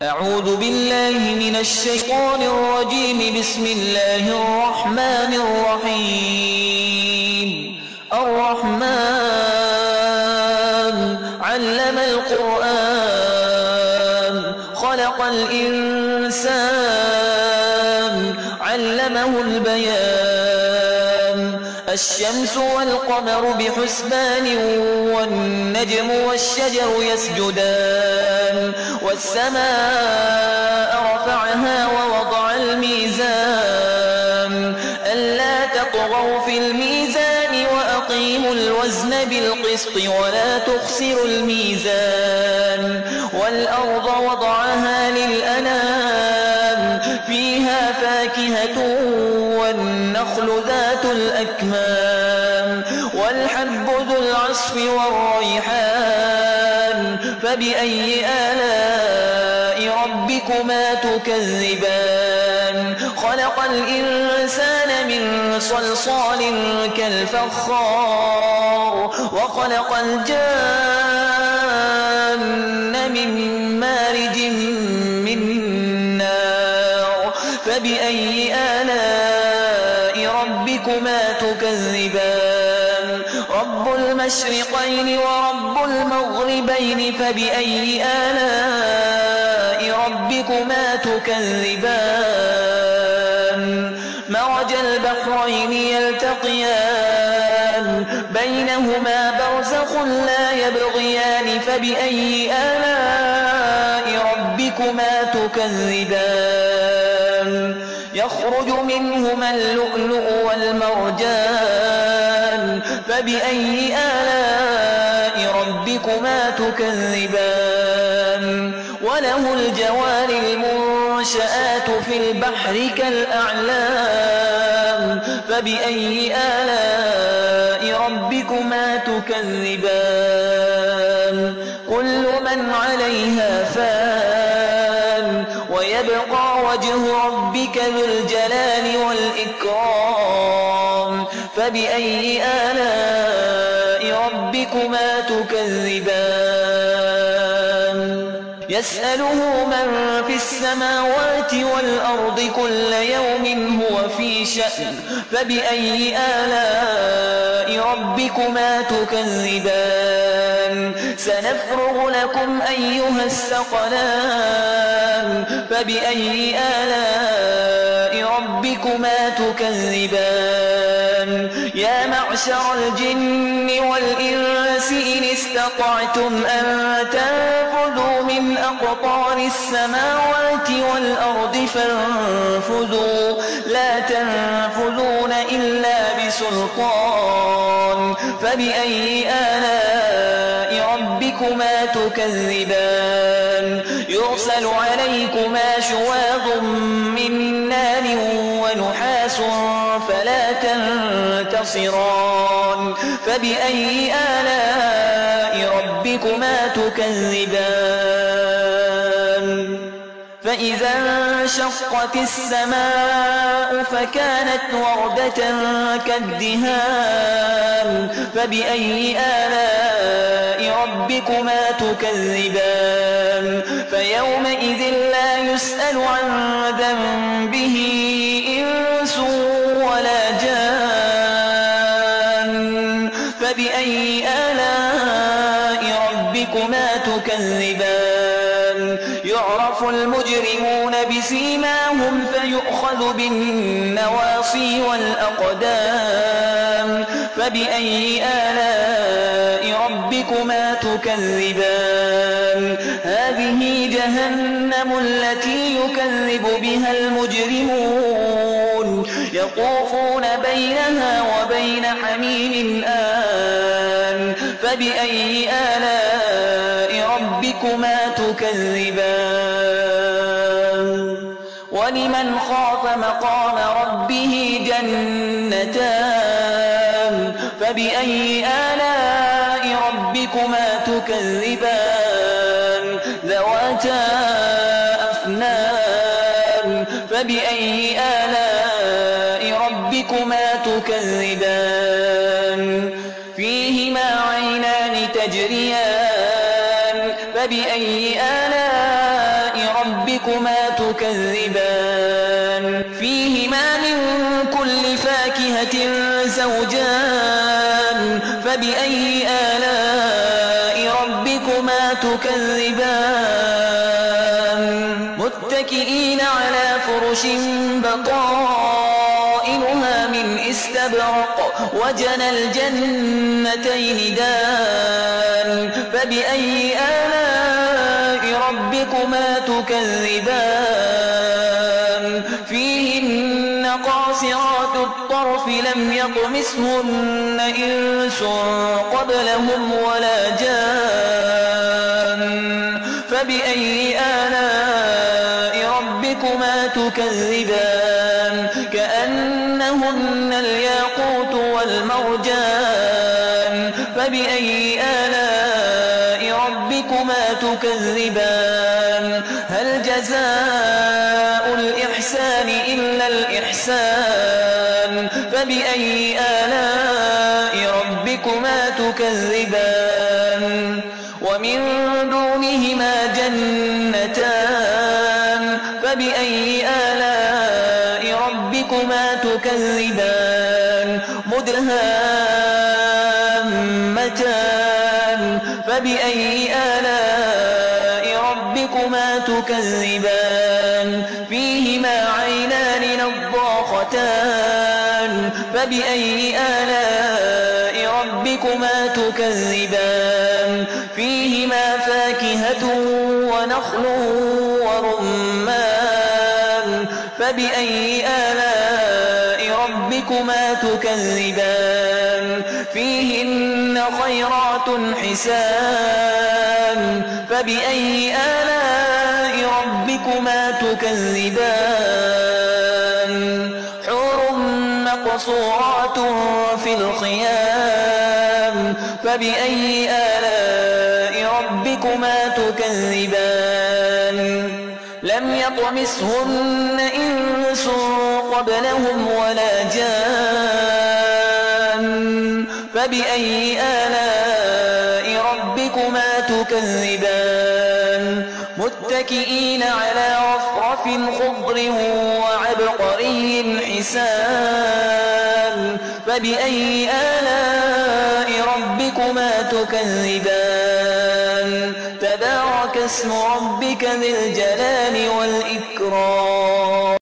أعوذ بالله من الشيطان الرجيم. بسم الله الرحمن الرحيم. الرحمن علم القرآن خلق الإنسان علمه البيان. الشمس والقمر بحسبان والنجم والشجر يسجدان. والسماء رفعها ووضع الميزان ألا تطغوا في الميزان وأقيموا الوزن بالقسط ولا تخسروا الميزان. والأرض وضعها للأنام فيها فاكهة والنخل ذات الأكمام والحب ذو العصف والريحان. فبأي آلاء ربكما تكذبان؟ خلق الإنسان من صلصال كالفخار وخلق الجان من مارج من نار. فبأي آلاء ربكما تكذبان؟ رب المشرقين ورب المغربين. فبأي آلاء ربكما تكذبان؟ مرج البحرين يلتقيان بينهما برزخ لا يبغيان. فبأي آلاء ربكما تكذبان؟ يخرج منهما اللؤلؤ والمرجان. فبأي آلاء ربكما تكذبان؟ وله الجوار المنشآت في البحر كالأعلام. فبأي آلاء ربكما تكذبان؟ كل من عليها فان ويبقى وجه ربك ذو الجلال والإكرام. فبأي آلاء ربكما تكذبان؟ يسأله من في السماوات والأرض كل يوم هو في شأن. فبأي آلاء ربكما تكذبان؟ سنفرغ لكم أيها الثقلان. فبأي آلاء ربكما تكذبان؟ يا معشر الجن والإنس إن استطعتم أن تنفذوا من أقطار السماوات والأرض فانفذوا لا تنفذون إلا بسلطان. فبأي آلاء ربكما تكذبان؟ يرسل عليكما شواظ من نار ونحاس فلا تنتصران. فبأي آلاء ربكما تكذبان؟ فإذا انشقت السماء فكانت وردة كالدهان. فبأي آلاء ربكما تكذبان؟ فيومئذ لا يسأل عن ذنبه إنس ولا جان. فبأي آلاء ربكما تكذبان؟ يعرف المجرمون بسيماهم فيؤخذ بالنواصي والأقدام. فبأي آلاء ربكما تكذبان؟ هذه جهنم التي يكذب بها المجرمون يطوفون بينها وبين حميم آن. فبأي آلاء ربكما تكذبان؟ ولمن خاف مقام ربه جنتان. فبأي آلاء ربكما تكذبان؟ ذواتا أفنان. فبأي آلاء ربكما تكذبان؟ فيهما عينان تجريان. فبأي آلاء ربكما تكذبان فيهما من كل فاكهة زوجان فبأي آلاء ربكما تكذبان متكئين على فرش بطائنها من استبرق وجنى الجنتين دان فبأي آلاء ربكما تكذبان فيهن قاصرات الطرف لم يطمثهن إنس قبلهم ولا جان فبأي آلاء ربكما تكذبان كأنهن الياقوت والمرجان فبأي آلاء ربكما تكذبان هل جزاء الإحسان إلا الإحسان فبأي آلاء ربكما تكذبان ومن دونهما جنتان فبأي آلاء ربكما تكذبان مدهامتان فبأي آلاء ربكما تكذبان فيهما عينان نضاختان فبأي آلاء ربكما تكذبان فيهما فاكهة ونخل ورمان فبأي آلاء ربكما تكذبان فيهن خيرات حسان فبأي آلاء ربكما تكذبان حور مقصورات في الخيام فبأي آلاء ربكما تكذبان لم يطمثهن إنس قبلهم ولا جان فبأي آلاء ربكما تكذبان متكئين على رفرف خضر وعبقري حسان فبأي آلاء ربكما تكذبان تبارك اسم ربك ذي الجلال والإكرام